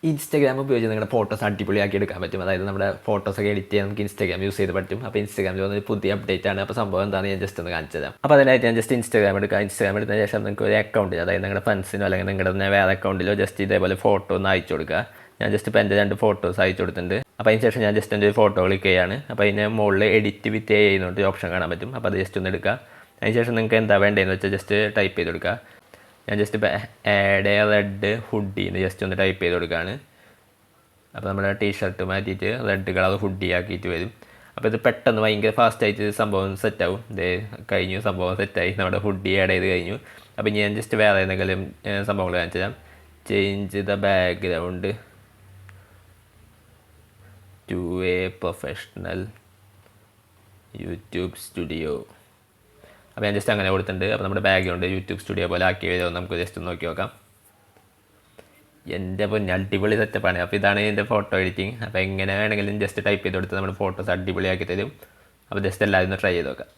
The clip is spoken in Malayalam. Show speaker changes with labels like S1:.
S1: ഇൻസ്റ്റാഗ്രാം ഉപയോഗിച്ച് നിങ്ങളുടെ ഫോട്ടോസ് അടിപൊളിയാക്കി എടുക്കാൻ പറ്റും. അതായത് നമ്മുടെ ഫോട്ടോസൊക്കെ എഡിറ്റ് ചെയ്യാൻ നമുക്ക് ഇൻസ്റ്റാഗ്രാം യൂസ് ചെയ്ത് പറ്റും. അപ്പോൾ ഇൻസ്റ്റാഗ്രാമിൽ വന്നൊരു പുതിയ അപ്ഡേറ്റ് ആണ്. അപ്പോൾ സംഭവം എന്താണെന്ന് ഞാൻ ജസ്റ്റ് ഒന്ന് കാണിച്ചു തരാം. അപ്പോൾ അതിനായിട്ട് ഞാൻ ജസ്റ്റ് ഇൻസ്റ്റാഗ്രാം എടുക്കുക. ഇൻസ്റ്റാഗ്രാം എടുത്തതിന് ശേഷം നിങ്ങൾക്ക് ഒരു അക്കൗണ്ടിൽ, അതായത് നിങ്ങളുടെ ഫ്രണ്ട്സിനോ അല്ലെങ്കിൽ നിങ്ങളുടെ തന്നെ വേറെ അക്കൗണ്ടിലോ ജസ്റ്റ് ഇതേപോലെ ഫോട്ടോ ഒന്ന് അയച്ചു കൊടുക്കുക. ഞാൻ ജസ്റ്റ് ഇപ്പോൾ എൻ്റെ 2 ഫോട്ടോസ് അയച്ചു കൊടുത്തിട്ടുണ്ട്. അപ്പോൾ അതിന് ശേഷം ഞാൻ ജസ്റ്റ് എൻ്റെ ഒരു ഫോട്ടോ ക്ലിക്ക് ചെയ്യാണ്. അപ്പോൾ അതിന് മുകളിൽ എഡിറ്റ് വിത്ത് AI എന്നൊരു ഓപ്ഷൻ കാണാൻ പറ്റും. അപ്പോൾ അത് ജസ്റ്റ് ഒന്ന് എടുക്കുക. അതിന് ശേഷം നിങ്ങൾക്ക് എന്താ വേണ്ടതെന്ന് വെച്ചാൽ ജസ്റ്റ് ടൈപ്പ് ചെയ്ത് കൊടുക്കുക. ഞാൻ ജസ്റ്റ് ഇപ്പോൾ ആഡ് റെഡ് ഹുഡി എന്ന് ജസ്റ്റ് ഒന്ന് ടൈപ്പ് ചെയ്ത് കൊടുക്കുകയാണ്. അപ്പോൾ നമ്മുടെ ടീഷർട്ട് മാറ്റിയിട്ട് റെഡ് കളർ ഹുഡി ആക്കിയിട്ട് വരും. അപ്പോൾ ഇത് പെട്ടെന്ന് ഭയങ്കര ഫാസ്റ്റായിട്ട് സംഭവം സെറ്റാവും. ഇത് കഴിഞ്ഞു, സംഭവം സെറ്റായി, നമ്മുടെ ഹുഡി ആഡ് ചെയ്ത് കഴിഞ്ഞു. അപ്പോൾ ഞാൻ ജസ്റ്റ് വേറെ എന്തെങ്കിലും സംഭവങ്ങൾ കാണിച്ചു തരാം. Change the background to a professional YouTube studio. അപ്പോൾ ഞാൻ ജസ്റ്റ് അങ്ങനെ കൊടുത്തിട്ടുണ്ട്. അപ്പോൾ നമ്മുടെ ബാക്ക്ഗ്രൗണ്ട് യൂട്യൂബ് സ്റ്റുഡിയോ പോലെ ആക്കി വരുമോ നമുക്ക് ജസ്റ്റ് നോക്കി നോക്കാം. എൻ്റെ പൊന്നെ അടിപൊളി സെറ്റപ്പാണ്. അപ്പോൾ ഇതാണ് എൻ്റെ ഫോട്ടോ എഡിറ്റിംഗ്. അപ്പോൾ എങ്ങനെ വേണമെങ്കിലും ജസ്റ്റ് ടൈപ്പ് ചെയ്ത് കൊടുത്ത് നമ്മുടെ ഫോട്ടോസ് അടിപൊളിയാക്കി തരും. അപ്പോൾ ജസ്റ്റ് എല്ലാവരും ഒന്ന് ട്രൈ ചെയ്ത് നോക്കാം.